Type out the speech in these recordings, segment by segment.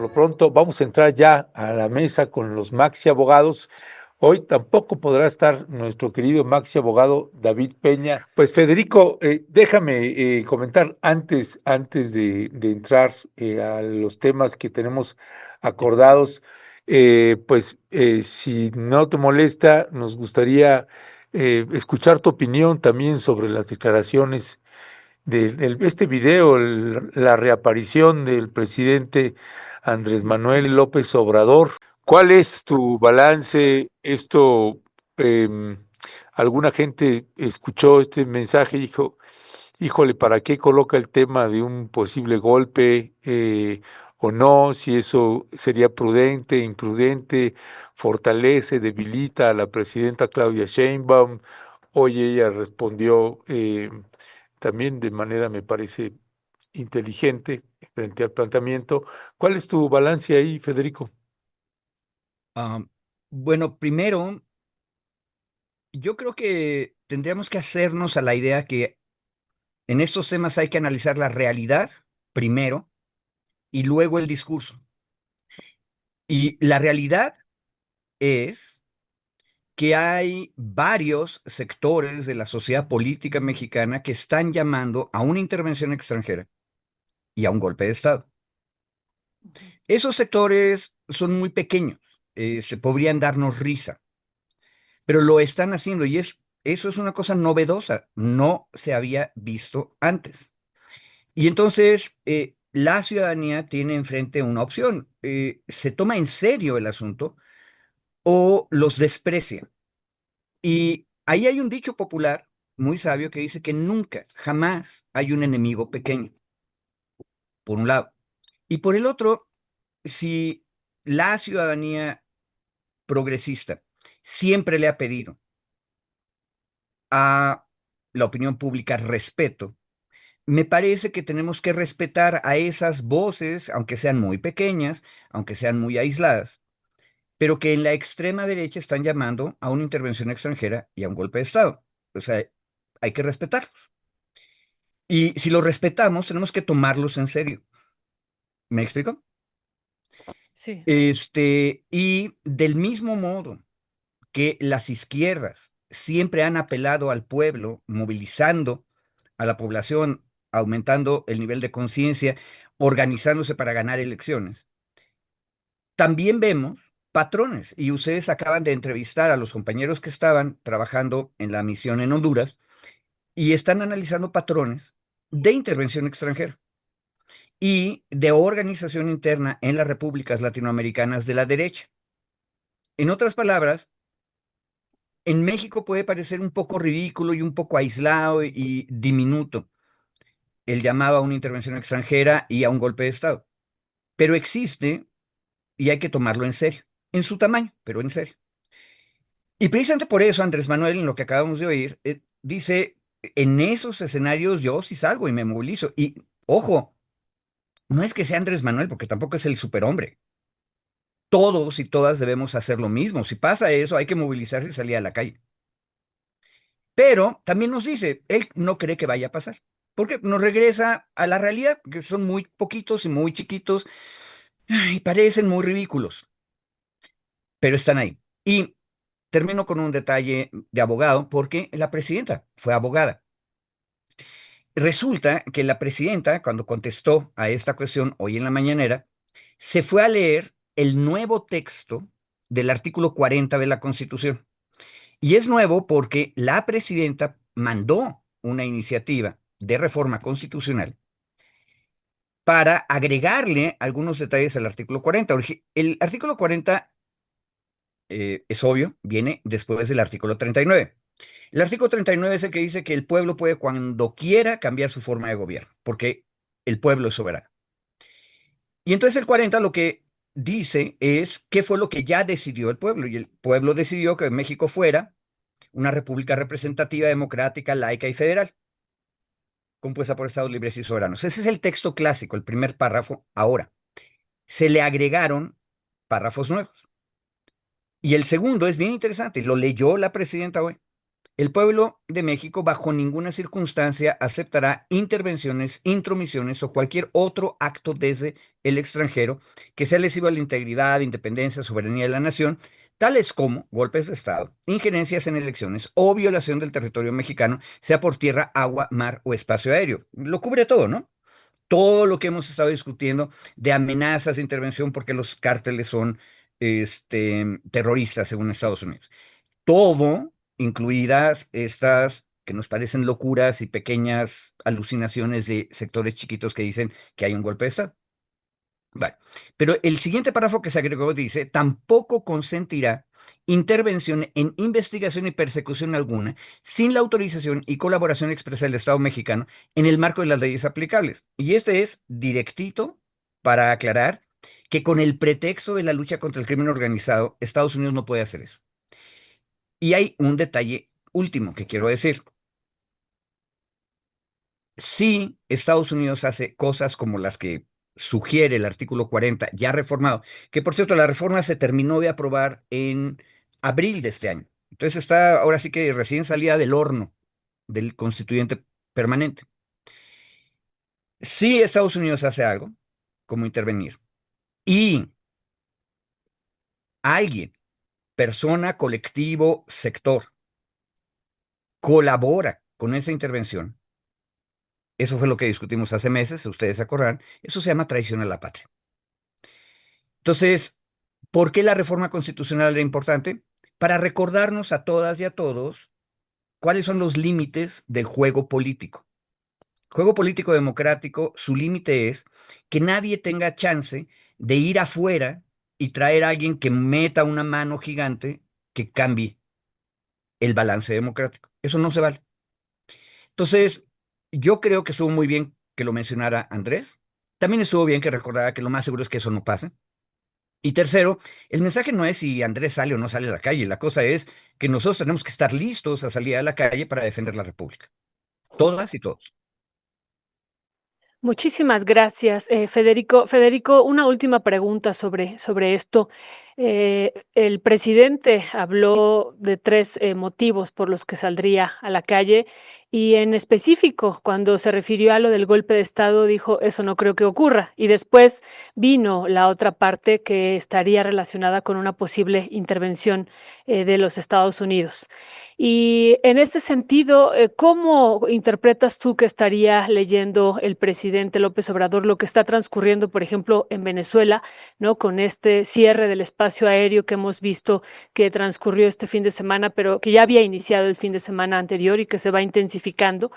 lo pronto vamos a entrar ya a la mesa con los Maxi Abogados. Hoy tampoco podrá estar nuestro querido Maxi Abogado David Peña. Pues Federico, déjame comentar antes de entrar a los temas que tenemos acordados. Si no te molesta, nos gustaría escuchar tu opinión también sobre las declaraciones este video, la reaparición del presidente Andrés Manuel López Obrador. ¿Cuál es tu balance? Em, alguna gente escuchó este mensaje y dijo, híjole, ¿para qué coloca el tema de un posible golpe o no? Si eso sería prudente, imprudente, fortalece, debilita a la presidenta Claudia Sheinbaum. Hoy ella respondió también de manera, me parece, inteligente frente al planteamiento. ¿Cuál es tu balance ahí, Federico? Ah, bueno, primero, yo creo que tendríamos que hacernos a la idea que en estos temas hay que analizar la realidad primero y luego el discurso. Y la realidad es que hay varios sectores de la sociedad política mexicana que están llamando a una intervención extranjera y a un golpe de Estado. Esos sectores son muy pequeños, se podrían darnos risa, pero lo están haciendo y eso es una cosa novedosa, no se había visto antes. Y entonces la ciudadanía tiene enfrente una opción, se toma en serio el asunto o los desprecia. Y ahí hay un dicho popular muy sabio que dice que nunca, jamás hay un enemigo pequeño, por un lado. Y por el otro, si la ciudadanía progresista siempre le ha pedido a la opinión pública respeto, me parece que tenemos que respetar a esas voces, aunque sean muy pequeñas, aunque sean muy aisladas, pero que en la extrema derecha están llamando a una intervención extranjera y a un golpe de Estado. O sea, hay que respetarlos. Y si los respetamos, tenemos que tomarlos en serio. ¿Me explico? Sí. Y del mismo modo que las izquierdas siempre han apelado al pueblo, movilizando a la población, aumentando el nivel de conciencia, organizándose para ganar elecciones. También vemos patrones, y ustedes acaban de entrevistar a los compañeros que estaban trabajando en la misión en Honduras y están analizando patrones de intervención extranjera y de organización interna en las repúblicas latinoamericanas de la derecha. En otras palabras, en México puede parecer un poco ridículo y un poco aislado y diminuto el llamado a una intervención extranjera y a un golpe de Estado, pero existe y hay que tomarlo en serio, en su tamaño, pero en serio. Y precisamente por eso Andrés Manuel, en lo que acabamos de oír, dice, en esos escenarios yo sí salgo y me movilizo. Y ojo, no es que sea Andrés Manuel, porque tampoco es el superhombre. Todos y todas debemos hacer lo mismo. Si pasa eso, hay que movilizarse y salir a la calle. Pero también nos dice, él no cree que vaya a pasar, porque nos regresa a la realidad, que son muy poquitos y muy chiquitos y parecen muy ridículos, pero están ahí. Y termino con un detalle de abogado, porque la presidenta fue abogada. Resulta que la presidenta, cuando contestó a esta cuestión hoy en la mañanera, se fue a leer el nuevo texto del artículo 40 de la Constitución. Y es nuevo porque la presidenta mandó una iniciativa de reforma constitucional para agregarle algunos detalles al artículo 40. El artículo 40, es obvio, viene después del artículo 39. El artículo 39 es el que dice que el pueblo puede cuando quiera cambiar su forma de gobierno, porque el pueblo es soberano. Y entonces el 40 lo que dice es qué fue lo que ya decidió el pueblo. Y el pueblo decidió que México fuera una república representativa, democrática, laica y federal, compuesta por estados libres y soberanos. Ese es el texto clásico, el primer párrafo. Ahora, se le agregaron párrafos nuevos. Y el segundo es bien interesante, lo leyó la presidenta hoy. El pueblo de México bajo ninguna circunstancia aceptará intervenciones, intromisiones o cualquier otro acto desde el extranjero que sea lesivo a la integridad, independencia, soberanía de la nación, tales como golpes de Estado, injerencias en elecciones o violación del territorio mexicano, sea por tierra, agua, mar o espacio aéreo. Lo cubre todo, ¿no? Todo lo que hemos estado discutiendo de amenazas de intervención porque los cárteles son terroristas según Estados Unidos. Todo, incluidas estas que nos parecen locuras y pequeñas alucinaciones de sectores chiquitos que dicen que hay un golpe de Estado. Bueno, pero el siguiente párrafo que se agregó dice, tampoco consentirá intervención en investigación y persecución alguna sin la autorización y colaboración expresa del Estado mexicano en el marco de las leyes aplicables. Y este es directito para aclarar que con el pretexto de la lucha contra el crimen organizado, Estados Unidos no puede hacer eso. Y hay un detalle último que quiero decir. Si Estados Unidos hace cosas como las que sugiere el artículo 40, ya reformado, que por cierto la reforma se terminó de aprobar en abril de este año. Entonces está ahora sí que recién salida del horno del constituyente permanente. Si Estados Unidos hace algo, como intervenir, y alguien, persona, colectivo, sector, colabora con esa intervención, eso fue lo que discutimos hace meses, ustedes se acordarán, eso se llama traición a la patria. Entonces, ¿por qué la reforma constitucional era importante? Para recordarnos a todas y a todos cuáles son los límites del juego político. Juego político democrático, su límite es que nadie tenga chance de ir afuera y traer a alguien que meta una mano gigante que cambie el balance democrático. Eso no se vale. Entonces, yo creo que estuvo muy bien que lo mencionara Andrés. También estuvo bien que recordara que lo más seguro es que eso no pase. Y tercero, el mensaje no es si Andrés sale o no sale a la calle. La cosa es que nosotros tenemos que estar listos a salir a la calle para defender la República. Todas y todos. Muchísimas gracias, Federico. Federico, una última pregunta sobre esto. El presidente habló de tres motivos por los que saldría a la calle y en específico, cuando se refirió a lo del golpe de Estado, dijo, eso no creo que ocurra. Y después vino la otra parte que estaría relacionada con una posible intervención de los Estados Unidos. Y en este sentido, ¿cómo interpretas tú que estaría leyendo el presidente López Obrador lo que está transcurriendo, por ejemplo, en Venezuela, ¿no? Con este cierre del espacio aéreo que hemos visto que transcurrió este fin de semana, pero que ya había iniciado el fin de semana anterior y que se va intensificando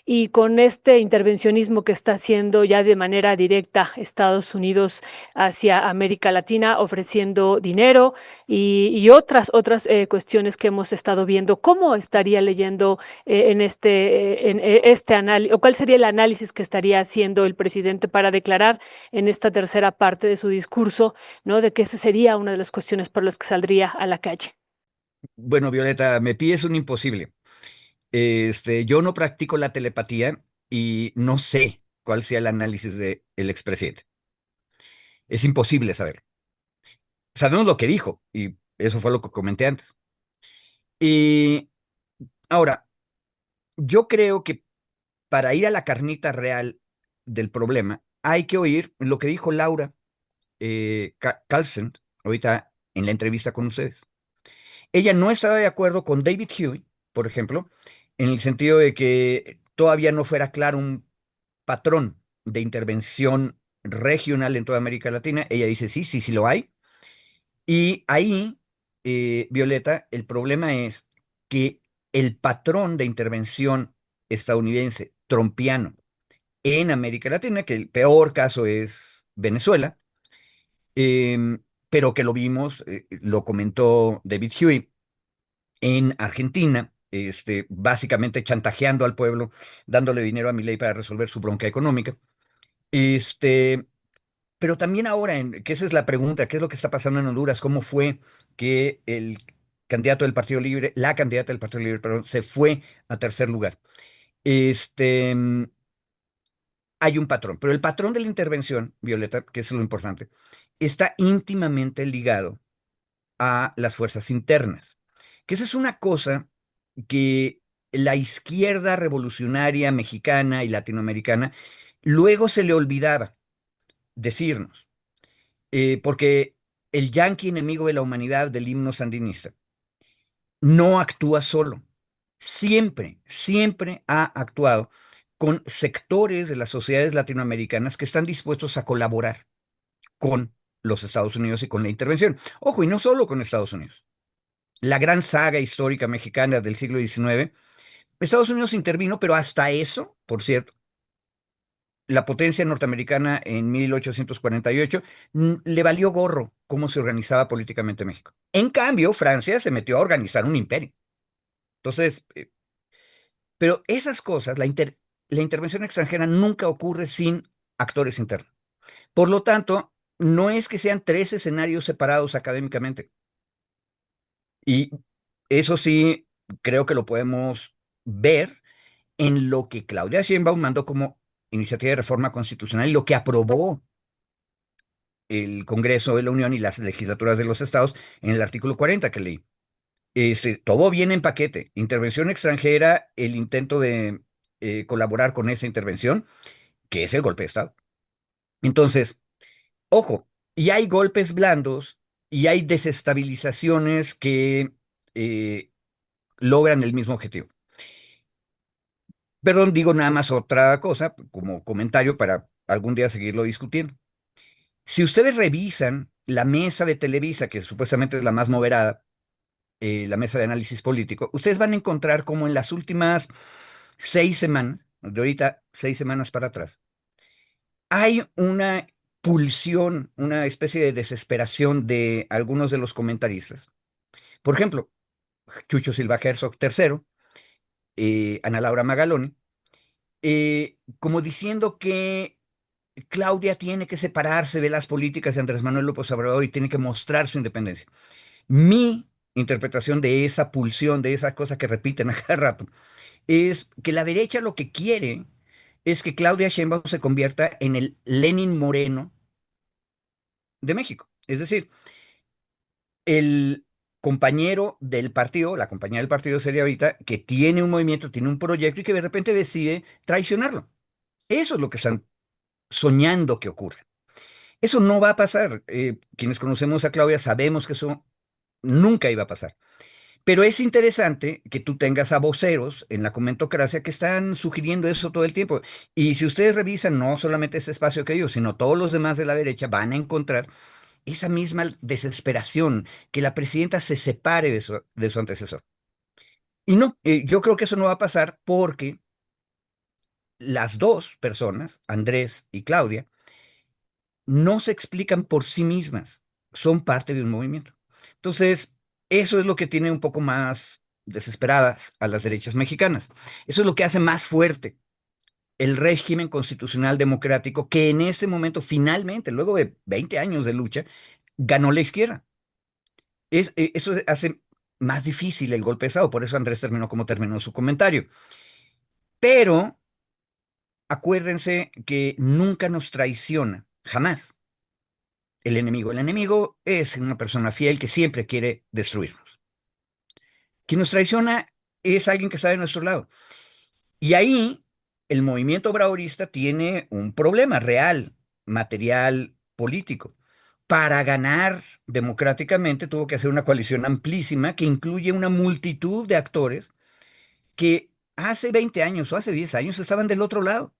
y con este intervencionismo que está haciendo ya de manera directa Estados Unidos hacia América Latina, ofreciendo dinero y otras cuestiones que hemos estado viendo. ¿Cómo estaría leyendo este análisis, o cuál sería el análisis que estaría haciendo el presidente para declarar en esta tercera parte de su discurso, ¿no? De que esa sería una de las cuestiones por las que saldría a la calle? Bueno, Violeta, me pides un imposible. Yo no practico la telepatía y no sé cuál sea el análisis del expresidente. Es imposible saber. Sabemos lo que dijo y eso fue lo que comenté antes. Y ahora, yo creo que para ir a la carnita real del problema, hay que oír lo que dijo Laura Carlsen ahorita en la entrevista con ustedes. Ella no estaba de acuerdo con David Huey, por ejemplo, en el sentido de que todavía no fuera claro un patrón de intervención regional en toda América Latina. Ella dice, sí, sí, sí lo hay. Y ahí, Violeta, el problema es que el patrón de intervención estadounidense, trompiano, en América Latina, que el peor caso es Venezuela, em, pero que lo vimos, lo comentó David Huey, en Argentina, básicamente chantajeando al pueblo, dándole dinero a Milei para resolver su bronca económica. Este, pero también ahora, que esa es la pregunta, ¿qué es lo que está pasando en Honduras? ¿Cómo fue que el candidato del Partido Libre, la candidata del Partido Libre, perdón, se fue a tercer lugar? Este, mm, Hay un patrón, pero el patrón de la intervención, Violeta, que es lo importante, está íntimamente ligado a las fuerzas internas, que esa es una cosa que la izquierda revolucionaria mexicana y latinoamericana luego se le olvidaba decirnos, porque el yanqui enemigo de la humanidad del himno sandinista no actúa solo, siempre ha actuado con sectores de las sociedades latinoamericanas que están dispuestos a colaborar con los Estados Unidos y con la intervención. Ojo, y no solo con Estados Unidos. La gran saga histórica mexicana del siglo XIX, Estados Unidos intervino, pero hasta eso, por cierto, la potencia norteamericana en 1848 le valió gorro cómo se organizaba políticamente México. En cambio, Francia se metió a organizar un imperio. Entonces, pero esas cosas, la intervención extranjera nunca ocurre sin actores internos. Por lo tanto, no es que sean tres escenarios separados académicamente. Y eso sí, creo que lo podemos ver en lo que Claudia Sheinbaum mandó como iniciativa de reforma constitucional y lo que aprobó el Congreso de la Unión y las legislaturas de los estados en el artículo 40 que leí. Todo viene en paquete. Intervención extranjera, el intento de colaborar con esa intervención, que es el golpe de Estado. Entonces, ojo, y hay golpes blandos y hay desestabilizaciones que eh, logran el mismo objetivo. Perdón, digo nada más otra cosa como comentario para algún día seguirlo discutiendo. Si ustedes revisan la mesa de Televisa, que supuestamente es la más moderada, la mesa de análisis político, ustedes van a encontrar como en las últimas 6 semanas, de ahorita 6 semanas para atrás, hay una pulsión, una especie de desesperación de algunos de los comentaristas. Por ejemplo, Chucho Silva Herzog III, Ana Laura Magaloni, como diciendo que Claudia tiene que separarse de las políticas de Andrés Manuel López Obrador y tiene que mostrar su independencia. Mi interpretación de esa pulsión, de esa cosa que repiten a cada rato, es que la derecha lo que quiere es que Claudia Sheinbaum se convierta en el Lenin Moreno de México. Es decir, el compañero del partido, la compañía del partido sería ahorita, que tiene un movimiento, tiene un proyecto y que de repente decide traicionarlo. Eso es lo que están soñando que ocurre. Eso no va a pasar. Quienes conocemos a Claudia sabemos que eso nunca iba a pasar. Pero es interesante que tú tengas a voceros en la comentocracia que están sugiriendo eso todo el tiempo. Y si ustedes revisan no solamente ese espacio que ellos, sino todos los demás de la derecha, van a encontrar esa misma desesperación, que la presidenta se separe de su antecesor. Y no, yo creo que eso no va a pasar porque las dos personas, Andrés y Claudia, no se explican por sí mismas, son parte de un movimiento. Entonces, eso es lo que tiene un poco más desesperadas a las derechas mexicanas. Eso es lo que hace más fuerte el régimen constitucional democrático que en ese momento, finalmente, luego de 20 años de lucha, ganó la izquierda. Eso hace más difícil el golpe de Estado, por eso Andrés terminó como terminó su comentario. Pero acuérdense que nunca nos traiciona, jamás, el enemigo. El enemigo es una persona fiel que siempre quiere destruirnos. Quien nos traiciona es alguien que está de nuestro lado. Y ahí el movimiento obradorista tiene un problema real, material, político. Para ganar democráticamente tuvo que hacer una coalición amplísima que incluye una multitud de actores que hace 20 años o hace 10 años estaban del otro lado.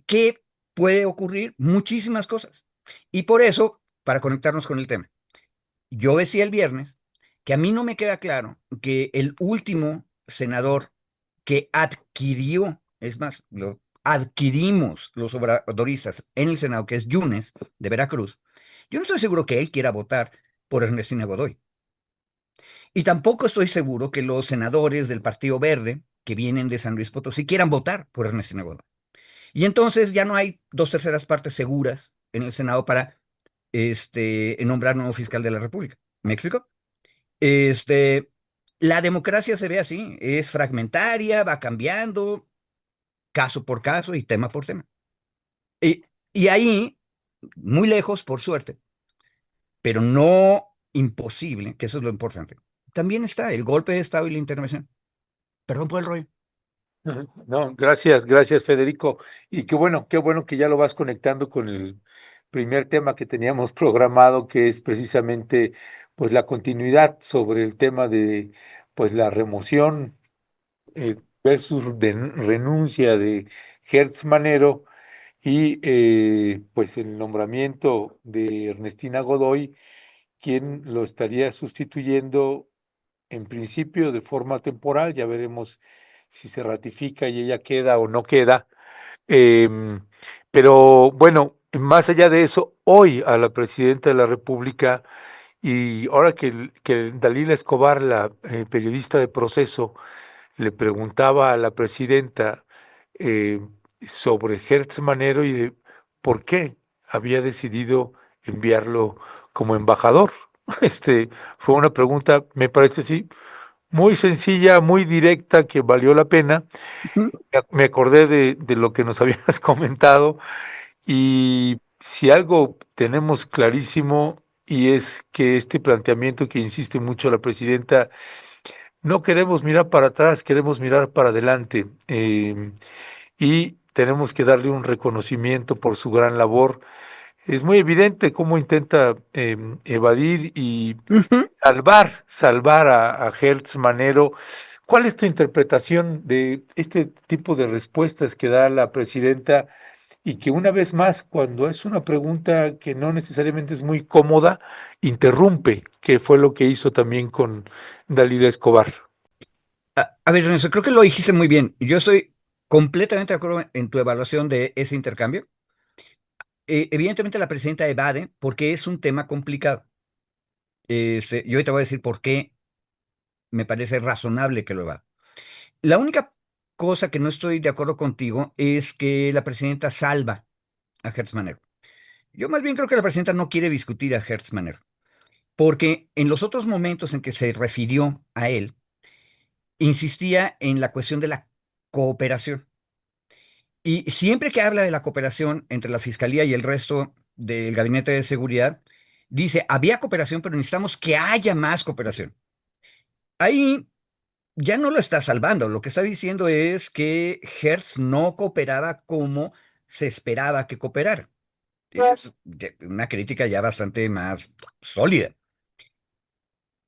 ¿Qué puede ocurrir? Muchísimas cosas. Y por eso, para conectarnos con el tema, yo decía el viernes que a mí no me queda claro que el último senador que adquirió, es más, lo adquirimos los obradoristas en el Senado, que es Yunes de Veracruz, yo no estoy seguro que él quiera votar por Ernestina Godoy. Y tampoco estoy seguro que los senadores del Partido Verde, que vienen de San Luis Potosí, quieran votar por Ernestina Godoy. Y entonces ya no hay 2/3 partes seguras en el Senado para nombrar nuevo fiscal de la República. ¿Me explico? Este, la democracia se ve así, es fragmentaria, va cambiando caso por caso y tema por tema. Y, y ahí, muy lejos, por suerte, pero no imposible, que eso es lo importante, también está el golpe de Estado y la intervención. Perdón por el rollo. Ujú. No, gracias, gracias Federico. Y qué bueno que ya lo vas conectando con el primer tema que teníamos programado, que es precisamente pues la continuidad sobre el tema de pues la remoción versus renuncia de Hertz Manero y pues el nombramiento de Ernestina Godoy, quien lo estaría sustituyendo en principio de forma temporal. Ya veremos si se ratifica y ella queda o no queda. Em, pero bueno, más allá de eso, hoy a la presidenta de la República y ahora que Dalila Escobar, la periodista de Proceso, le preguntaba a la presidenta eh, sobre Hertz Manero y de por qué había decidido enviarlo como embajador. Fue una pregunta, me parece, sí, muy sencilla, muy directa, que valió la pena. Ujú. Me acordé de lo que nos habías comentado y si algo tenemos clarísimo y es que este planteamiento que insiste mucho la presidenta, no queremos mirar para atrás, queremos mirar para adelante, y tenemos que darle un reconocimiento por su gran labor. Es muy evidente cómo intenta evadir y Ujú. salvar a Hertz Manero. ¿Cuál es tu interpretación de este tipo de respuestas que da la presidenta y que una vez más, cuando es una pregunta que no necesariamente es muy cómoda, interrumpe, que fue lo que hizo también con Dalila Escobar? A ver, Ernesto, creo que lo dijiste muy bien. Yo estoy completamente de acuerdo en tu evaluación de ese intercambio. Evidentemente la presidenta evade porque es un tema complicado. Yo ahorita voy a decir por qué me parece razonable que lo evada. La única cosa que no estoy de acuerdo contigo es que la presidenta salva a Hertz Manero. Yo más bien creo que la presidenta no quiere discutir a Hertz Manero, porque en los otros momentos en que se refirió a él, insistía en la cuestión de la cooperación. Y siempre que habla de la cooperación entre la Fiscalía y el resto del Gabinete de Seguridad, dice, había cooperación, pero necesitamos que haya más cooperación. Ahí ya no lo está salvando, lo que está diciendo es que Hertz no cooperaba como se esperaba que cooperara. Es una crítica ya bastante más sólida.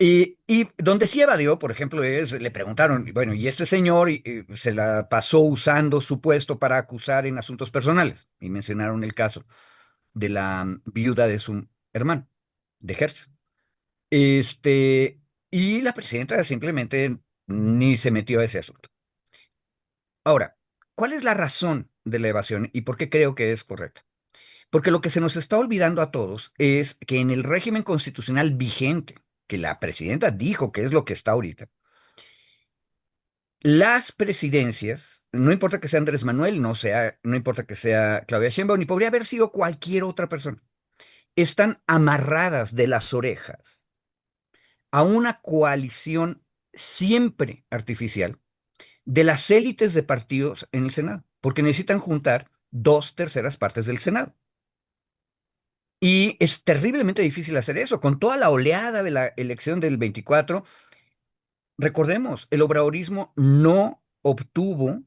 Y donde sí evadió, por ejemplo, le preguntaron, bueno, y este señor se la pasó usando su puesto para acusar en asuntos personales, y mencionaron el caso de la viuda de su hermano, de Hertz. Este, y la presidenta simplemente ni se metió a ese asunto. Ahora, ¿cuál es la razón de la evasión y por qué creo que es correcta? Porque lo que se nos está olvidando a todos es que en el régimen constitucional vigente, que la presidenta dijo que es lo que está ahorita, las presidencias, no importa que sea Andrés Manuel, no importa que sea Claudia Sheinbaum, ni podría haber sido cualquier otra persona, están amarradas de las orejas a una coalición siempre artificial de las élites de partidos en el Senado, porque necesitan juntar dos terceras partes del Senado. Y es terriblemente difícil hacer eso. Con toda la oleada de la elección del 24, recordemos, el obradorismo no obtuvo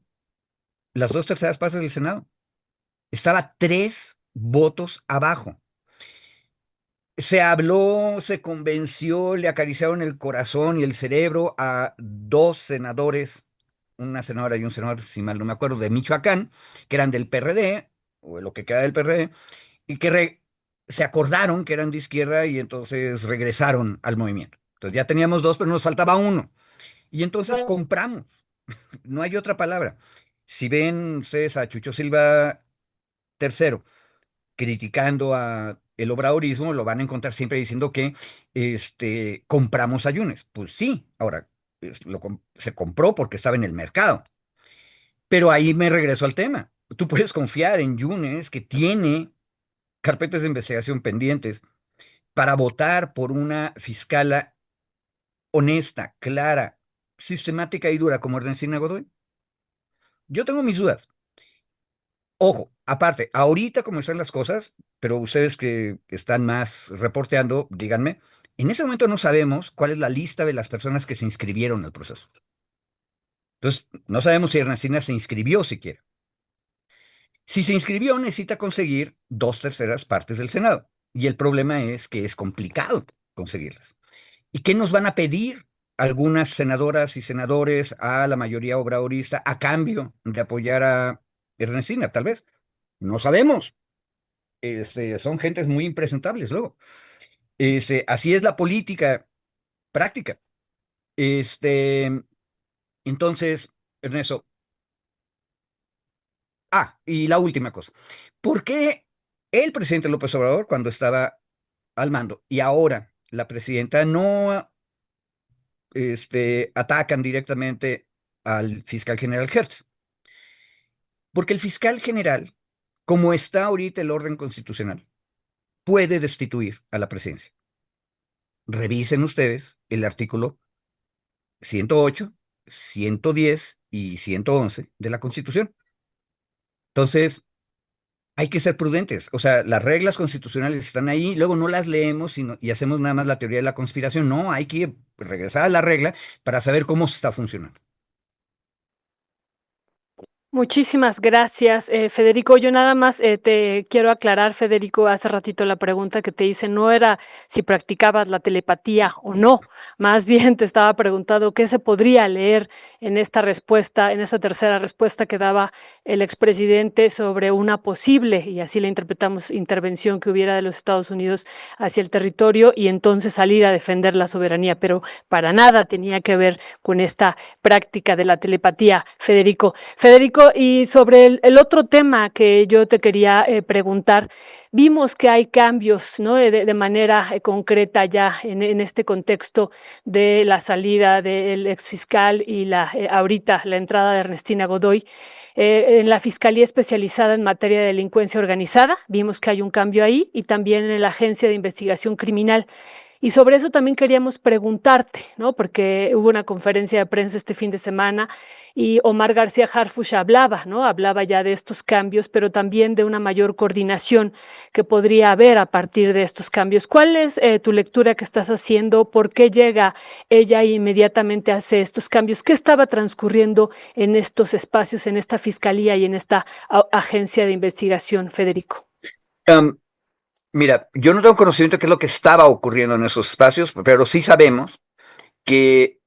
las dos terceras partes del Senado. Estaba 3 votos abajo. Se habló, se convenció, le acariciaron el corazón y el cerebro a 2 senadores, una senadora y un senador, si mal no me acuerdo, de Michoacán, que eran del PRD, o de lo que queda del PRD, y que se acordaron que eran de izquierda y entonces regresaron al movimiento. Entonces ya teníamos 2, pero nos faltaba uno. Y entonces compramos, no hay otra palabra. Si ven ustedes a Chucho Silva tercero criticando a el obradorismo, lo van a encontrar siempre diciendo que compramos a Yunes. Pues sí, ahora se compró porque estaba en el mercado. Pero ahí me regreso al tema. Tú puedes confiar en Yunes, que tiene carpetas de investigación pendientes, para votar por una fiscala honesta, clara, sistemática y dura como Ernestina Godoy. Yo tengo mis dudas. Ojo, aparte, ahorita como están las cosas, pero ustedes que están más reporteando, díganme, En ese momento no sabemos cuál es la lista de las personas que se inscribieron al proceso. Entonces, no sabemos si Ernestina se inscribió siquiera. Si se inscribió, necesita conseguir 2/3 partes del Senado. Y el problema es que es complicado conseguirlas. ¿Y qué nos van a pedir algunas senadoras y senadores a la mayoría obradorista a cambio de apoyar a Ernestina? Tal vez. No sabemos. Son gentes muy impresentables luego. Así es la política práctica. Este, entonces, Ernesto, y la última cosa. ¿Por qué el presidente López Obrador, cuando estaba al mando, y ahora la presidenta no atacan directamente al fiscal general Hertz? Porque el fiscal general, como está ahorita el orden constitucional, puede destituir a la presidencia. Revisen ustedes el artículo 108, 110 y 111 de la Constitución. Entonces, hay que ser prudentes. O sea, las reglas constitucionales están ahí, luego no las leemos y hacemos nada más la teoría de la conspiración. No, hay que regresar a la regla para saber cómo se está funcionando. Muchísimas gracias, Federico. Yo nada más te quiero aclarar, Federico, hace ratito la pregunta que te hice no era si practicabas la telepatía o no, más bien te estaba preguntando qué se podría leer en esta respuesta, en esta tercera respuesta que daba el expresidente sobre una posible, y así la interpretamos, intervención que hubiera de los Estados Unidos hacia el territorio y entonces salir a defender la soberanía, pero para nada tenía que ver con esta práctica de la telepatía, Federico. Federico, y sobre el otro tema que yo te quería preguntar, vimos que hay cambios, ¿no? De manera concreta ya en este contexto de la salida del exfiscal y ahorita la entrada de Ernestina Godoy. En la Fiscalía Especializada en Materia de Delincuencia Organizada, vimos que hay un cambio ahí y también en la Agencia de Investigación Criminal. Y sobre eso también queríamos preguntarte, ¿no? Porque hubo una conferencia de prensa este fin de semana y Omar García Harfuch hablaba, ¿no? Hablaba ya de estos cambios, pero también de una mayor coordinación que podría haber a partir de estos cambios. ¿Cuál es tu lectura que estás haciendo? ¿Por qué llega ella e inmediatamente hace estos cambios? ¿Qué estaba transcurriendo en estos espacios, en esta fiscalía y en esta agencia de investigación, Federico? Um, Mira, yo no tengo conocimiento de qué es lo que estaba ocurriendo en esos espacios, pero sí sabemos que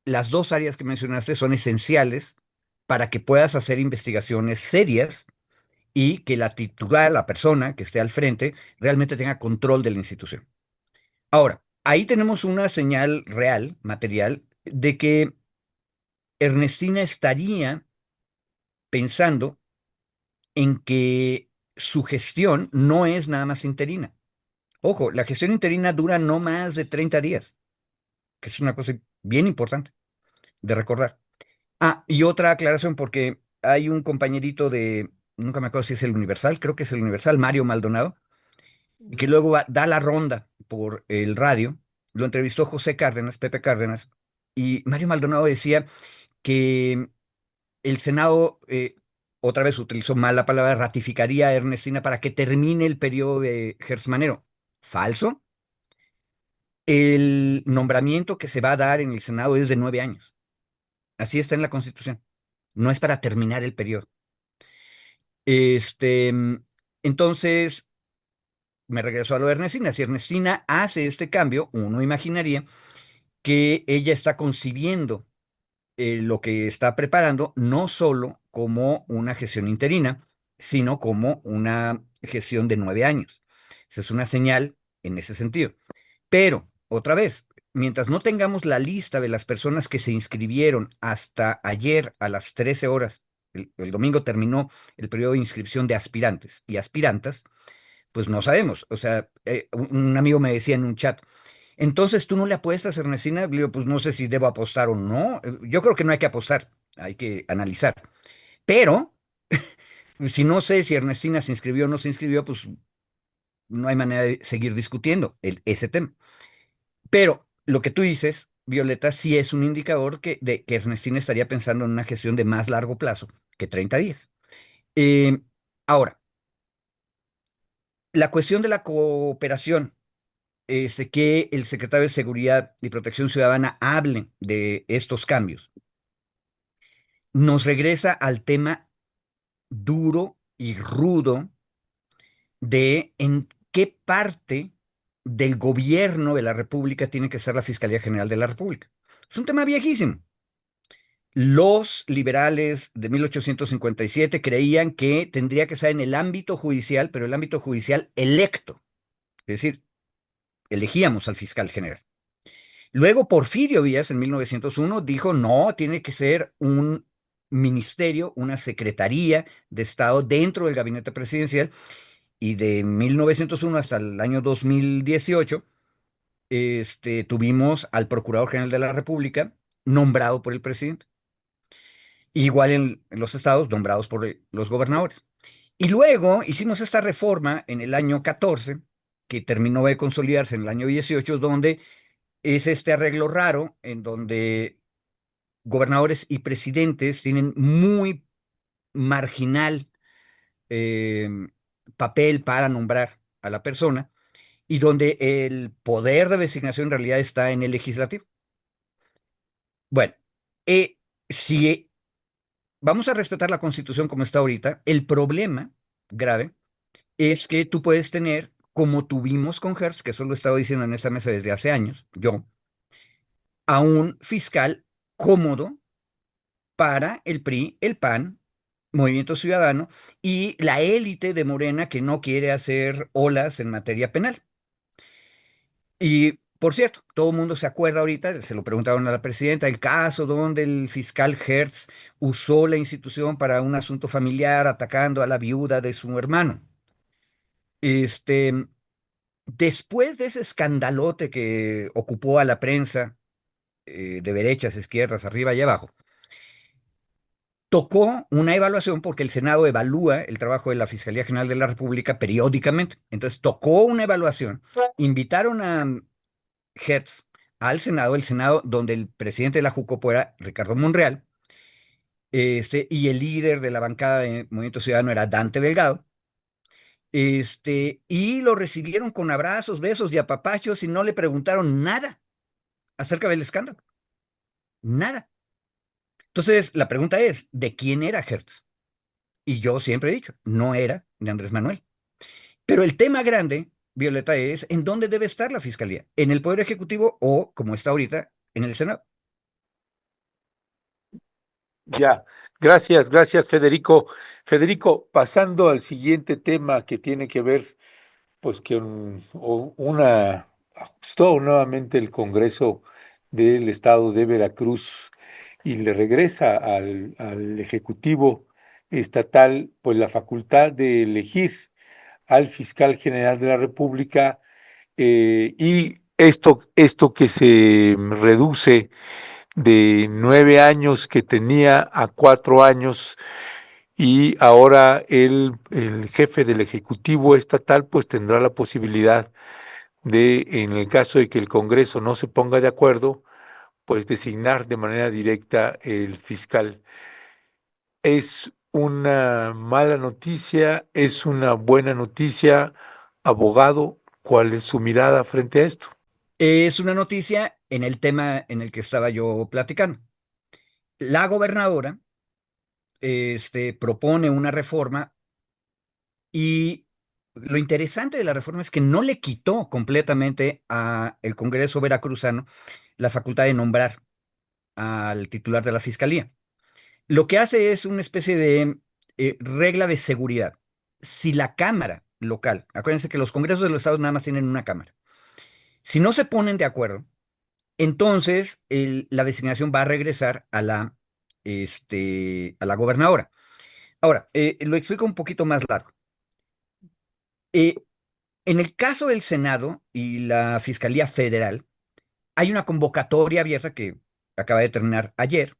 las dos áreas que mencionaste son esenciales para que puedas hacer investigaciones serias y que la titular, la persona que esté al frente, realmente tenga control de la institución. Ahora, ahí tenemos una señal real, material, de que Ernestina estaría pensando en que su gestión no es nada más interina. Ojo, la gestión interina dura no más de 30 días, que es una cosa bien importante de recordar. Y otra aclaración, porque hay un compañerito nunca me acuerdo si es el Universal, creo que es el Universal, Mario Maldonado, y que luego da la ronda por el radio. Lo entrevistó José Cárdenas, Pepe Cárdenas, y Mario Maldonado decía que el Senado, otra vez utilizó mal la palabra, ratificaría a Ernestina para que termine el periodo de Manero. Falso. El nombramiento que se va a dar en el Senado es de 9 años. Así está en la Constitución. No es para terminar el periodo. Este, mm, entonces, me regreso a lo de Ernestina. Si Ernestina hace este cambio, uno imaginaría que ella está concibiendo lo que está preparando no solo como una gestión interina, sino como una gestión de 9 años. Esa es una señal en ese sentido. Pero, otra vez, mientras no tengamos la lista de las personas que se inscribieron hasta ayer a las 13 horas, el domingo terminó el periodo de inscripción de aspirantes y aspirantas, pues no sabemos. O sea, un amigo me decía en un chat, entonces tú no le apuestas, Ernestina. Le digo, pues no sé si debo apostar o no. Yo creo que no hay que apostar, hay que analizar. Pero, si no sé si Ernestina se inscribió o no se inscribió, pues no hay manera de seguir discutiendo ese tema. Pero lo que tú dices, Violeta, sí es un indicador de que Ernestina estaría pensando en una gestión de más largo plazo que 30 días. Eh, Ahora, la cuestión de la cooperación. que el secretario de Seguridad y Protección Ciudadana hable de estos cambios, nos regresa al tema duro y rudo de en qué parte del gobierno de la República tiene que ser la Fiscalía General de la República. Es un tema viejísimo. Los liberales de 1857 creían que tendría que ser en el ámbito judicial, pero el ámbito judicial electo, es decir, elegíamos al fiscal general. Luego Porfirio Díaz en 1901 dijo, no, tiene que ser un ministerio, una secretaría de Estado dentro del gabinete presidencial, y de 1901 hasta el año 2018, tuvimos al Procurador General de la República nombrado por el presidente. Igual en los estados, nombrados por los gobernadores. Y luego hicimos esta reforma en el año 14, que terminó de consolidarse en el año 18, donde es este arreglo raro, en donde gobernadores y presidentes tienen muy marginal eh, papel para nombrar a la persona, y donde el poder de designación en realidad está en el legislativo. Bueno, si vamos a respetar la Constitución como está ahorita, el problema grave es que tú puedes tener, como tuvimos con Hertz, que eso lo he estado diciendo en esta mesa desde hace años, yo, a un fiscal cómodo para el PRI, el PAN, Movimiento Ciudadano y la élite de Morena que no quiere hacer olas en materia penal. Y, por cierto, todo el mundo se acuerda ahorita, se lo preguntaron a la presidenta, el caso donde el fiscal Hertz usó la institución para un asunto familiar atacando a la viuda de su hermano. Este, Después de ese escandalote que ocupó a la prensa, de derechas, izquierdas, arriba y abajo, tocó una evaluación porque el Senado evalúa el trabajo de la Fiscalía General de la República periódicamente. Entonces tocó una evaluación, invitaron a Hertz al Senado, el Senado donde el presidente de la Jucopo era Ricardo Monreal, y el líder de la bancada de Movimiento Ciudadano era Dante Delgado. Y lo recibieron con abrazos, besos y apapachos y no le preguntaron nada acerca del escándalo. Nada. Entonces, la pregunta es, ¿de quién era Hertz? Y yo siempre he dicho, no era de Andrés Manuel. Pero el tema grande, Violeta, es en dónde debe estar la fiscalía, en el Poder Ejecutivo o, como está ahorita, en el Senado. Ya, gracias, gracias, Federico. Federico, pasando al siguiente tema que tiene que ver, pues, que ajustó nuevamente el Congreso del Estado de Veracruz y le regresa al Ejecutivo Estatal, pues, la facultad de elegir al fiscal general de la República, y esto que se reduce de 9 años que tenía a 4 años, y ahora el jefe del Ejecutivo Estatal pues tendrá la posibilidad de, en el caso de que el Congreso no se ponga de acuerdo, pues designar de manera directa el fiscal. ¿Es una mala noticia? ¿Es una buena noticia? Abogado, ¿cuál es su mirada frente a esto? Es una noticia en el tema en el que estaba yo platicando. La gobernadora, propone una reforma, y lo interesante de la reforma es que no le quitó completamente a el Congreso veracruzano la facultad de nombrar al titular de la fiscalía. Lo que hace es una especie de regla de seguridad. Si la Cámara local, acuérdense que los congresos de los estados nada más tienen una Cámara, si no se ponen de acuerdo, entonces la designación va a regresar a la gobernadora. Ahora, lo explico un poquito más largo. Eh, en el caso del Senado y la Fiscalía Federal, hay una convocatoria abierta que acaba de terminar ayer.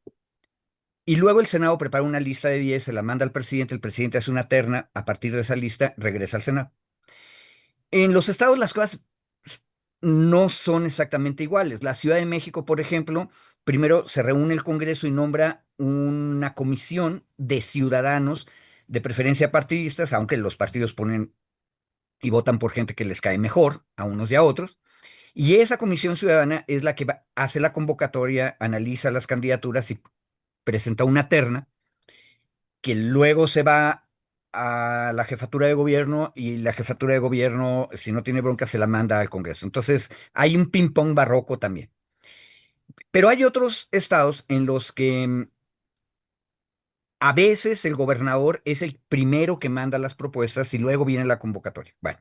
Y luego el Senado prepara una lista de 10, se la manda al presidente, el presidente hace una terna, a partir de esa lista regresa al Senado. En los estados las cosas no son exactamente iguales. La Ciudad de México, por ejemplo, primero se reúne el Congreso y nombra una comisión de ciudadanos, de preferencia partidistas, aunque los partidos ponen y votan por gente que les cae mejor a unos y a otros. Y esa comisión ciudadana es la que hace la convocatoria, analiza las candidaturas y presenta una terna que luego se va a la jefatura de gobierno y la jefatura de gobierno, si no tiene bronca, se la manda al Congreso. Entonces, hay un ping-pong barroco también. Pero hay otros estados en los que a veces el gobernador es el primero que manda las propuestas y luego viene la convocatoria. Bueno,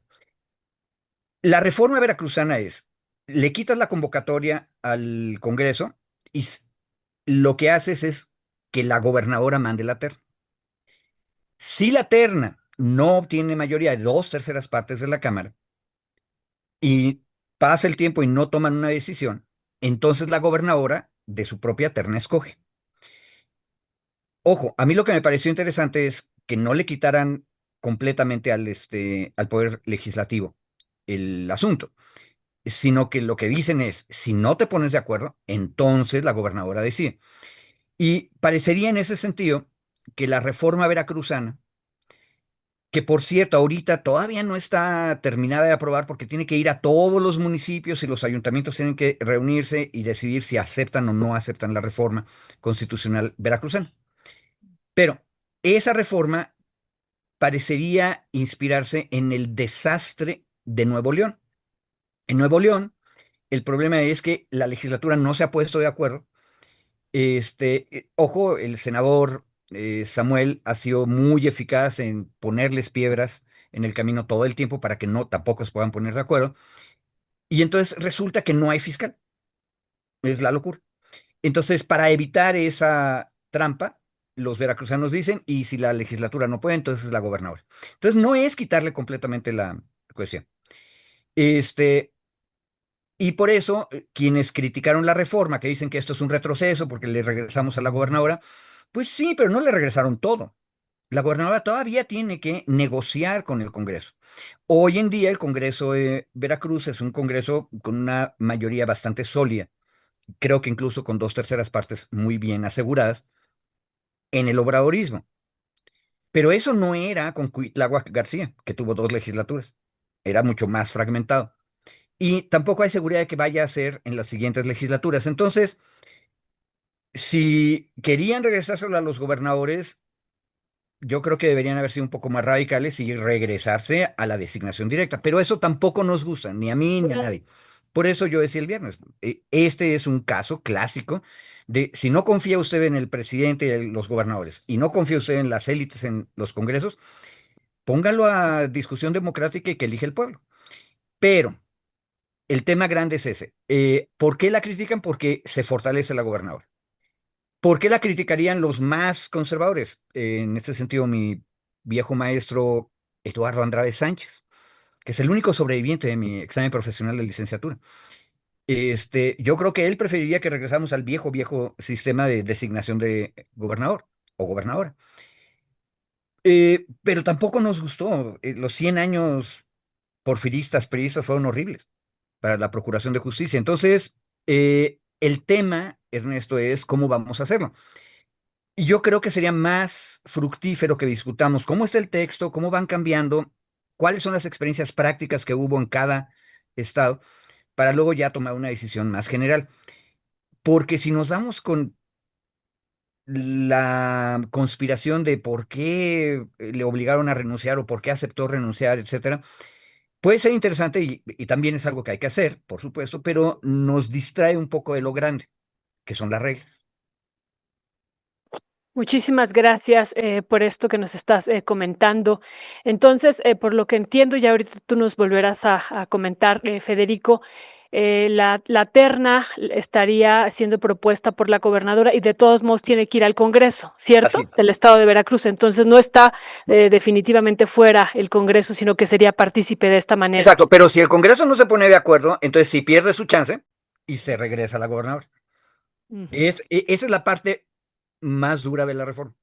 la reforma veracruzana es, le quitas la convocatoria al Congreso y lo que haces es que la gobernadora mande la terna. Si la terna no obtiene mayoría de 2/3 partes de la Cámara y pasa el tiempo y no toman una decisión, entonces la gobernadora de su propia terna escoge. Ojo, a mí lo que me pareció interesante es que no le quitaran completamente al Poder Legislativo el asunto, sino que lo que dicen es, si no te pones de acuerdo, entonces la gobernadora decide. Y parecería en ese sentido que la reforma veracruzana, que por cierto, ahorita todavía no está terminada de aprobar porque tiene que ir a todos los municipios y los ayuntamientos tienen que reunirse y decidir si aceptan o no aceptan la reforma constitucional veracruzana. Pero esa reforma parecería inspirarse en el desastre de Nuevo León. En Nuevo León, el problema es que la legislatura no se ha puesto de acuerdo. Ojo, el senador Samuel ha sido muy eficaz en ponerles piedras en el camino todo el tiempo para que no tampoco se puedan poner de acuerdo. Y entonces resulta que no hay fiscal. Es la locura. Entonces, para evitar esa trampa, los veracruzanos dicen, y si la legislatura no puede, entonces es la gobernadora. Entonces, no es quitarle completamente la cuestión. Este, y por eso, quienes criticaron la reforma, que dicen que esto es un retroceso porque le regresamos a la gobernadora, pues sí, pero no le regresaron todo. La gobernadora todavía tiene que negociar con el Congreso. Hoy en día el Congreso de Veracruz es un Congreso con una mayoría bastante sólida, creo que incluso con 2/3 partes muy bien aseguradas en el obradorismo. Pero eso no era con Cuitláhuac García, que tuvo 2 legislaturas. Era mucho más fragmentado. Y tampoco hay seguridad de que vaya a ser en las siguientes legislaturas. Entonces, si querían regresárselo a los gobernadores, yo creo que deberían haber sido un poco más radicales y regresarse a la designación directa. Pero eso tampoco nos gusta, ni a mí ni a nadie. Por eso yo decía el viernes, este es un caso clásico de si no confía usted en el presidente y en los gobernadores y no confía usted en las élites en los congresos, póngalo a discusión democrática y que elige el pueblo. Pero el tema grande es ese. ¿Por qué la critican? Porque se fortalece la gobernadora. ¿Por qué la criticarían los más conservadores? En este sentido, mi viejo maestro Eduardo Andrade Sánchez, que es el único sobreviviente de mi examen profesional de licenciatura. Yo creo que él preferiría que regresamos al viejo sistema de designación de gobernador o gobernadora. Pero tampoco nos gustó. Los 100 años porfiristas, priistas fueron horribles para la Procuración de Justicia. Entonces, el tema, Ernesto, es cómo vamos a hacerlo. Y yo creo que sería más fructífero que discutamos cómo está el texto, cómo van cambiando, cuáles son las experiencias prácticas que hubo en cada estado, para luego ya tomar una decisión más general. Porque si nos vamos con la conspiración de por qué le obligaron a renunciar o por qué aceptó renunciar, etcétera, puede ser interesante y también es algo que hay que hacer, por supuesto, pero nos distrae un poco de lo grande, que son las reglas. Muchísimas gracias por esto que nos estás comentando. Entonces, por lo que entiendo, ya ahorita tú nos volverás a comentar, Federico, la terna estaría siendo propuesta por la gobernadora y de todos modos tiene que ir al Congreso, ¿cierto? Así es. Del estado de Veracruz. Entonces, no está definitivamente fuera el Congreso, sino que sería partícipe de esta manera. Exacto, pero si el Congreso no se pone de acuerdo, entonces sí pierde su chance y se regresa a la gobernadora. Ujú, Esa es la parte más dura de la reforma.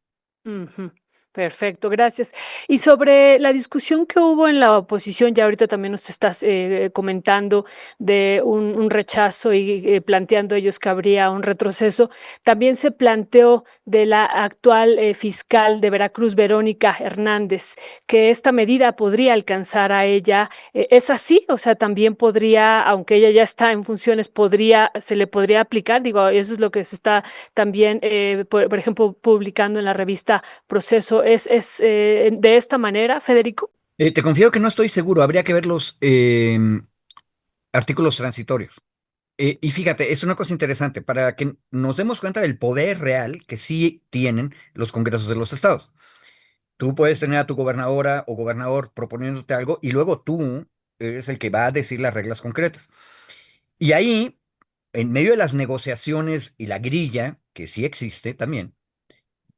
ujú. Perfecto, gracias. Y sobre la discusión que hubo en la oposición, ya ahorita también nos estás comentando de un rechazo y planteando ellos que habría un retroceso. También se planteó de la actual fiscal de Veracruz, Verónica Hernández, que esta medida podría alcanzar a ella. ¿Es así? O sea, también podría, aunque ella ya está en funciones, se le podría aplicar. Digo, eso es lo que se está también, por ejemplo, publicando en la revista Proceso. ¿Es de esta manera, Federico? Te confío que no estoy seguro, habría que ver los artículos transitorios. Y fíjate, es una cosa interesante, para que nos demos cuenta del poder real que sí tienen los congresos de los estados. Tú puedes tener a tu gobernadora o gobernador proponiéndote algo y luego tú eres el que va a decir las reglas concretas. Y ahí, en medio de las negociaciones y la grilla, que sí existe también,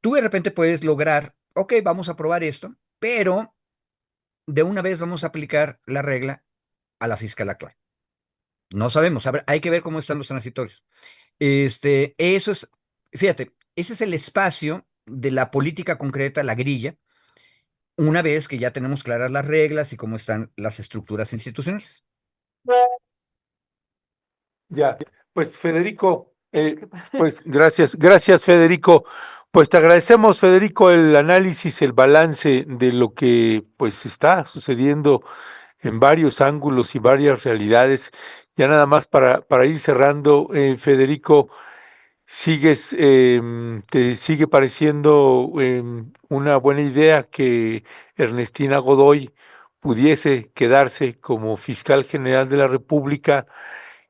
tú de repente puedes lograr, ok, vamos a probar esto, pero de una vez vamos a aplicar la regla a la fiscal actual. No sabemos, hay que ver cómo están los transitorios. Eso es, fíjate, ese es el espacio de la política concreta, la grilla, una vez que ya tenemos claras las reglas y cómo están las estructuras institucionales. Ya, pues Federico, pues gracias Federico. Pues te agradecemos, Federico, el análisis, el balance de lo que pues está sucediendo en varios ángulos y varias realidades. Ya nada más para ir cerrando, Federico, ¿te sigue pareciendo una buena idea que Ernestina Godoy pudiese quedarse como fiscal general de la República?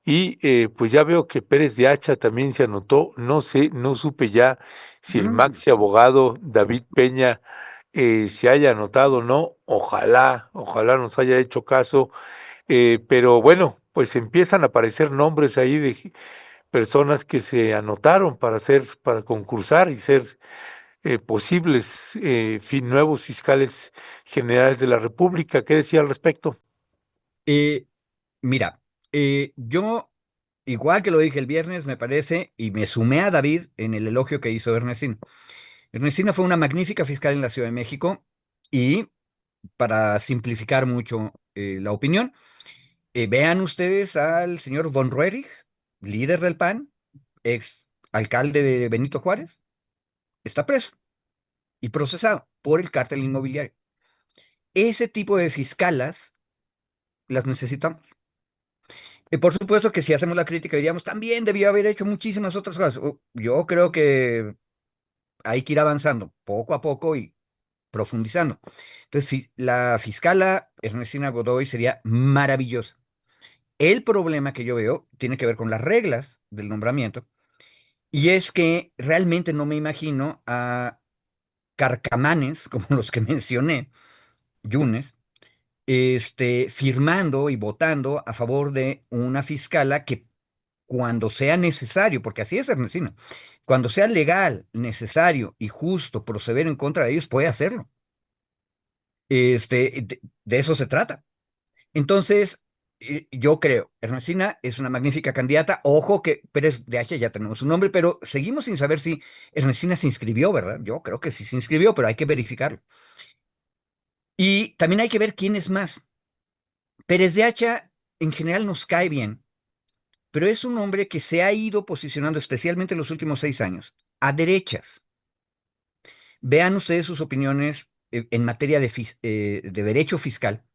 Y pues ya veo que Pérez de Hacha también se anotó. No sé, no supe ya si el maxi abogado David Peña se haya anotado o no. Ojalá nos haya hecho caso. Pero bueno, pues empiezan a aparecer nombres ahí de personas que se anotaron para concursar y ser posibles nuevos fiscales generales de la República. ¿Qué decía al respecto? Eh, Mira, yo, igual que lo dije el viernes, me parece, y me sumé a David en el elogio que hizo Ernestina. Ernestina fue una magnífica fiscal en la Ciudad de México y, para simplificar mucho la opinión, vean ustedes al señor Von Roerich, líder del PAN, ex alcalde de Benito Juárez, está preso y procesado por el cártel inmobiliario. Ese tipo de fiscalas las necesitamos. Por supuesto que si hacemos la crítica diríamos, también debió haber hecho muchísimas otras cosas. Yo creo que hay que ir avanzando poco a poco y profundizando. Entonces, la fiscala Ernestina Godoy sería maravillosa. El problema que yo veo tiene que ver con las reglas del nombramiento, y es que realmente no me imagino a carcamanes como los que mencioné, Yunes, firmando y votando a favor de una fiscala que, cuando sea necesario, porque así es Ernestina, cuando sea legal, necesario y justo proceder en contra de ellos, puede hacerlo. De eso se trata. Entonces, yo creo, Ernestina es una magnífica candidata. Ojo que Pérez de H ya tenemos su nombre, pero seguimos sin saber si Ernestina se inscribió, ¿verdad? Yo creo que sí se inscribió, pero hay que verificarlo. Y también hay que ver quién es más. Pérez de Hacha en general nos cae bien, pero es un hombre que se ha ido posicionando, especialmente en los últimos 6 años, a derechas. Vean ustedes sus opiniones en materia de derecho fiscal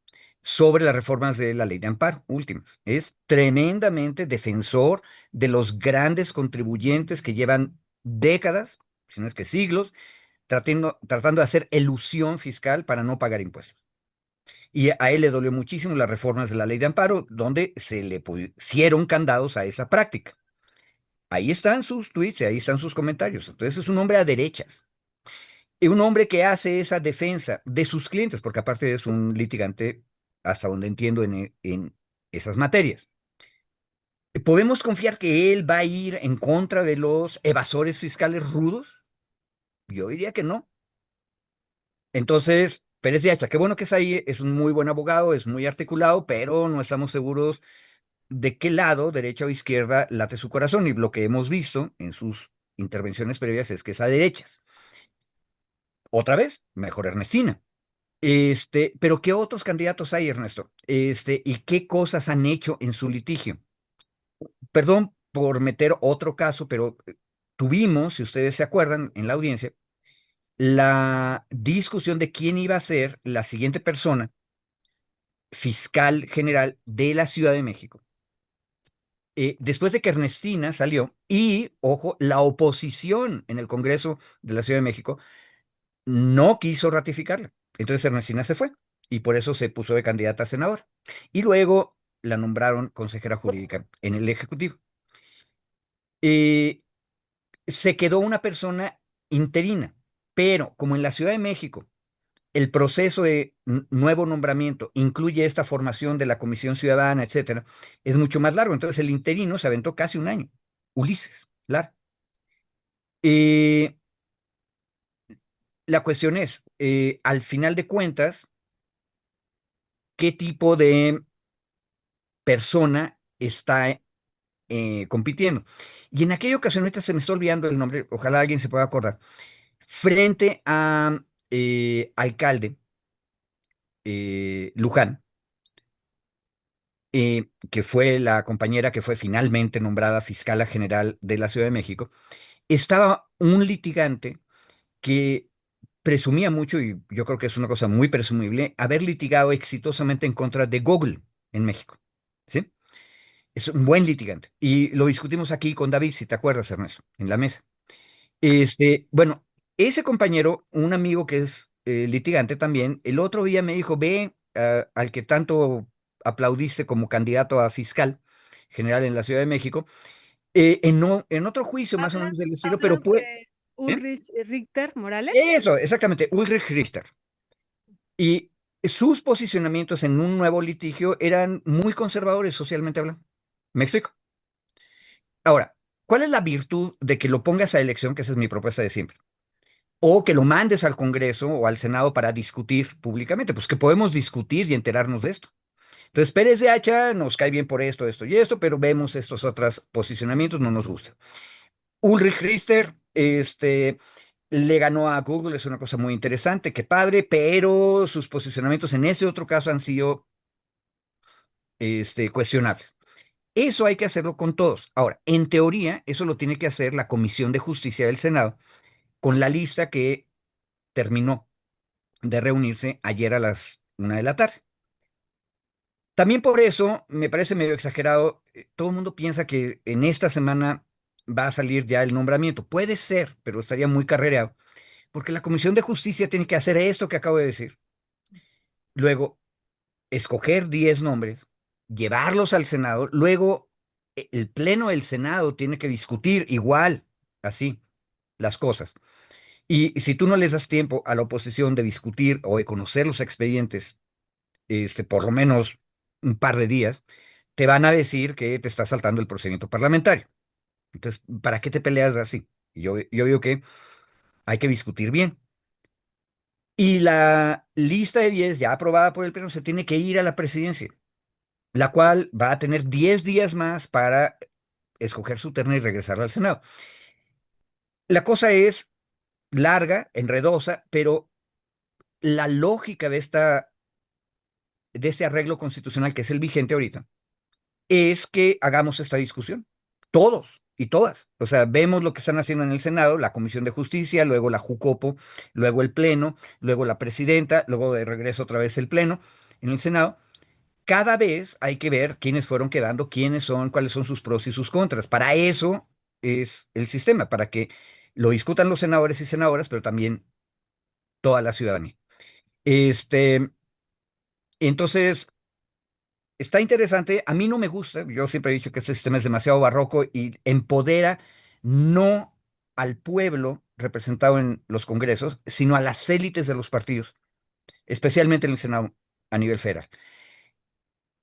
sobre las reformas de la ley de amparo últimas. Es tremendamente defensor de los grandes contribuyentes que llevan décadas, si no es que siglos, tratando de hacer elusión fiscal para no pagar impuestos. Y a él le dolió muchísimo las reformas de la ley de amparo, donde se le pusieron candados a esa práctica. Ahí están sus tweets y ahí están sus comentarios. Entonces es un hombre a derechas. Y un hombre que hace esa defensa de sus clientes, porque aparte es un litigante, hasta donde entiendo, en esas materias. ¿Podemos confiar que él va a ir en contra de los evasores fiscales rudos? Yo diría que no. Entonces, Pérez de Hacha, qué bueno que es ahí, es un muy buen abogado, es muy articulado, pero no estamos seguros de qué lado, derecha o izquierda, late su corazón. Y lo que hemos visto en sus intervenciones previas es que es a derechas. Otra vez, mejor Ernestina. Pero ¿qué otros candidatos hay, Ernesto? ¿Y qué cosas han hecho en su litigio? Perdón por meter otro caso, pero tuvimos, si ustedes se acuerdan, en la audiencia, la discusión de quién iba a ser la siguiente persona fiscal general de la Ciudad de México. Después de que Ernestina salió y, ojo, la oposición en el Congreso de la Ciudad de México no quiso ratificarla. Entonces Ernestina se fue y por eso se puso de candidata a senadora. Y luego la nombraron consejera jurídica en el Ejecutivo. Eh, Se quedó una persona interina, pero como en la Ciudad de México el proceso de nuevo nombramiento incluye esta formación de la Comisión Ciudadana, etcétera, es mucho más largo. Entonces el interino se aventó casi un año. Ulises Lara. Eh, la cuestión es, al final de cuentas, ¿qué tipo de persona está compitiendo? Y en aquella ocasión, ahorita se me está olvidando el nombre, ojalá alguien se pueda acordar, frente a alcalde Luján, que fue la compañera que fue finalmente nombrada fiscala general de la Ciudad de México, estaba un litigante que presumía mucho, y yo creo que es una cosa muy presumible, haber litigado exitosamente en contra de Google en México. ¿Sí? Es un buen litigante. Y lo discutimos aquí con David, si te acuerdas, Ernesto, en la mesa. Bueno, ese compañero, un amigo que es litigante también, el otro día me dijo, ve al que tanto aplaudiste como candidato a fiscal general en la Ciudad de México, en otro juicio más o ¿Hablas, menos del estilo, pero hablas pues, de ¿eh? Ulrich Richter Morales? Eso, exactamente, Ulrich Richter. Y sus posicionamientos en un nuevo litigio eran muy conservadores socialmente hablando. ¿Me explico? Ahora, ¿cuál es la virtud de que lo pongas a elección? Que esa es mi propuesta de siempre. O que lo mandes al Congreso o al Senado para discutir públicamente. Pues que podemos discutir y enterarnos de esto. Entonces, Pérez de Hacha nos cae bien por esto, esto y esto, pero vemos estos otros posicionamientos, no nos gusta. Ulrich Richter, le ganó a Google, es una cosa muy interesante, qué padre, pero sus posicionamientos en ese otro caso han sido, cuestionables. Eso hay que hacerlo con todos. Ahora, en teoría, eso lo tiene que hacer la Comisión de Justicia del Senado con la lista que terminó de reunirse ayer a las 1 de la tarde. También por eso me parece medio exagerado. Todo el mundo piensa que en esta semana va a salir ya el nombramiento. Puede ser, pero estaría muy carrereado, porque la Comisión de Justicia tiene que hacer esto que acabo de decir. Luego, escoger 10 nombres, llevarlos al Senado. Luego, el Pleno del Senado tiene que discutir igual, así, las cosas. Y si tú no les das tiempo a la oposición de discutir o de conocer los expedientes, por lo menos un par de días, te van a decir que te está saltando el procedimiento parlamentario. Entonces, ¿para qué te peleas así? Yo digo que hay que discutir bien. Y la lista de 10 ya aprobada por el Pleno se tiene que ir a la presidencia, la cual va a tener 10 días más para escoger su terna y regresarla al Senado. La cosa es larga, enredosa, pero la lógica de este arreglo constitucional que es el vigente ahorita es que hagamos esta discusión, todos y todas. O sea, vemos lo que están haciendo en el Senado, la Comisión de Justicia, luego la Jucopo, luego el Pleno, luego la presidenta, luego de regreso otra vez el Pleno en el Senado. Cada vez hay que ver quiénes fueron quedando, quiénes son, cuáles son sus pros y sus contras. Para eso es el sistema, para que lo discutan los senadores y senadoras, pero también toda la ciudadanía. Este, entonces, está interesante. A mí no me gusta. Yo siempre he dicho que este sistema es demasiado barroco y empodera no al pueblo representado en los congresos, sino a las élites de los partidos, especialmente en el Senado a nivel federal.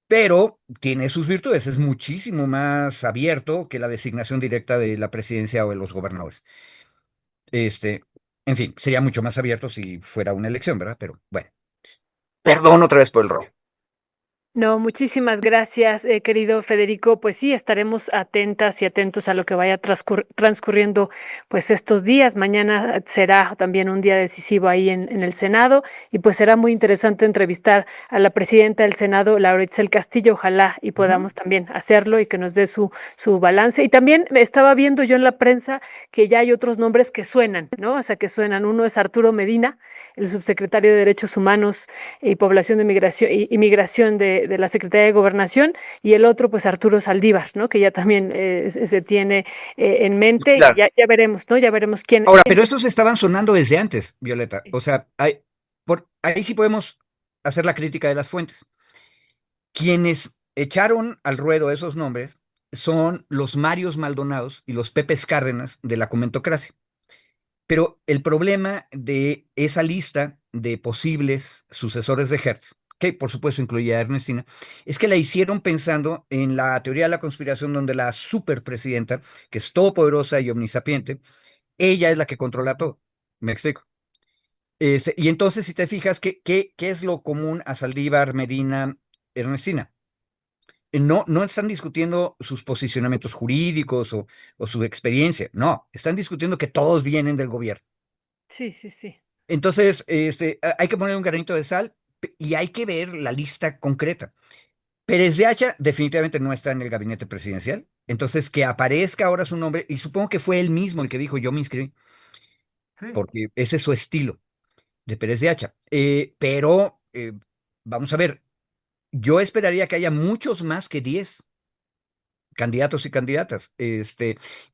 Pero tiene sus virtudes, es muchísimo más abierto que la designación directa de la presidencia o de los gobernadores. Este, en fin, sería mucho más abierto si fuera una elección, ¿verdad? Pero bueno, perdón otra vez por el robo. No, muchísimas gracias, querido Federico. Pues sí, estaremos atentas y atentos a lo que vaya transcurriendo pues estos días. Mañana será también un día decisivo ahí en el Senado y pues será muy interesante entrevistar a la presidenta del Senado, Laura Itzel Castillo. Ojalá y Ujú. podamos también hacerlo y que nos dé su balance. Y también estaba viendo yo en la prensa que ya hay otros nombres que suenan, ¿no? O sea, que suenan. Uno es Arturo Medina, el subsecretario de Derechos Humanos y Población de Migración y Migración de la Secretaría de Gobernación, y el otro, pues Arturo Saldívar, ¿no? Que ya también se tiene en mente, y Claro. ya veremos, ¿no? Ya veremos Ahora, quién. pero estos estaban sonando desde antes, Violeta. O sea, ahí sí podemos hacer la crítica de las fuentes. Quienes echaron al ruedo esos nombres son los Marios Maldonados y los Pepes Cárdenas de la Comentocracia. Pero el problema de esa lista de posibles sucesores de Hertz, que por supuesto incluía a Ernestina, es que la hicieron pensando en la teoría de la conspiración donde la superpresidenta, que es todopoderosa y omnisapiente, ella es la que controla todo. ¿Me explico? Y entonces, si te fijas, ¿qué es lo común a Saldívar, Medina, Ernestina? No están discutiendo sus posicionamientos jurídicos o su experiencia, no, están discutiendo que todos vienen del gobierno. Sí, sí, sí. Entonces, hay que poner un granito de sal y hay que ver la lista concreta. Pérez de Hacha definitivamente no está en el gabinete presidencial, entonces que aparezca ahora su nombre, y supongo que fue él mismo el que dijo, yo me inscribí, Sí. porque ese es su estilo de Pérez de Hacha. Pero vamos a ver, yo esperaría que haya muchos más que 10 candidatos y candidatas.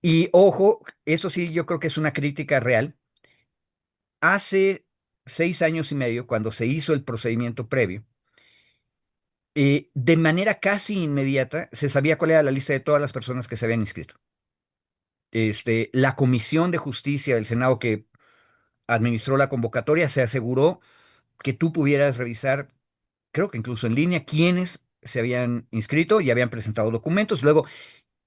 Y ojo, eso sí, yo creo que es una crítica real. Hace 6 años y medio, cuando se hizo el procedimiento previo, de manera casi inmediata se sabía cuál era la lista de todas las personas que se habían inscrito. La Comisión de Justicia del Senado que administró la convocatoria se aseguró que tú pudieras revisar, creo que incluso en línea, quiénes se habían inscrito y habían presentado documentos, luego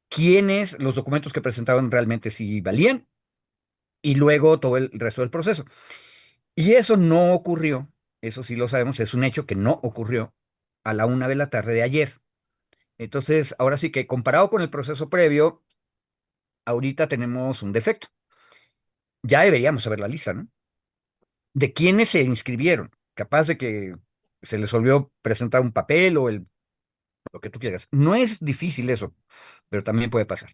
quiénes los documentos que presentaban realmente sí valían, y luego todo el resto del proceso. Y eso no ocurrió, eso sí lo sabemos, es un hecho que no ocurrió a la 1 de la tarde de ayer. Entonces, ahora sí que comparado con el proceso previo, ahorita tenemos un defecto. Ya deberíamos saber la lista, ¿no? De quiénes se inscribieron, capaz de que se les olvidó presentar un papel o lo que tú quieras. No es difícil eso, pero también puede pasar.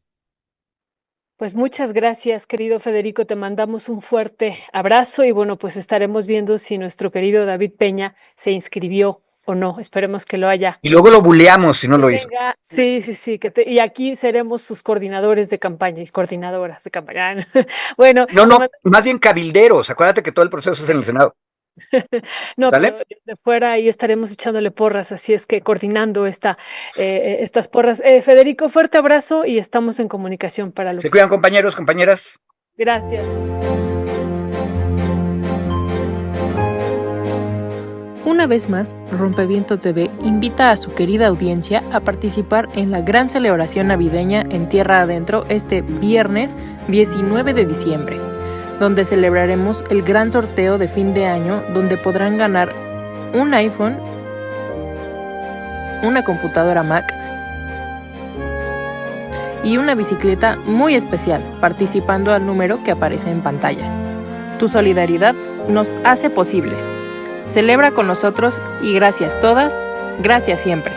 Pues muchas gracias, querido Federico. Te mandamos un fuerte abrazo y bueno, pues estaremos viendo si nuestro querido David Peña se inscribió o no. Esperemos que lo haya. Y luego lo buleamos si no Que lo hizo. tenga, sí, sí, sí, y aquí seremos sus coordinadores de campaña y coordinadoras de campaña. Bueno, No, te no, mando, más bien cabilderos. Acuérdate que todo el proceso es en el Senado. no, pero ¿Sale? de fuera ahí estaremos echándole porras, así es que coordinando estas porras. Federico, fuerte abrazo y estamos en comunicación para lo Se que cuidan, compañeros, compañeras. Gracias. Una vez más, Rompeviento TV invita a su querida audiencia a participar en la gran celebración navideña en Tierra Adentro este viernes 19 de diciembre, donde celebraremos el gran sorteo de fin de año donde podrán ganar un iPhone, una computadora Mac y una bicicleta muy especial, participando al número que aparece en pantalla. Tu solidaridad nos hace posibles. Celebra con nosotros y gracias todas, gracias siempre.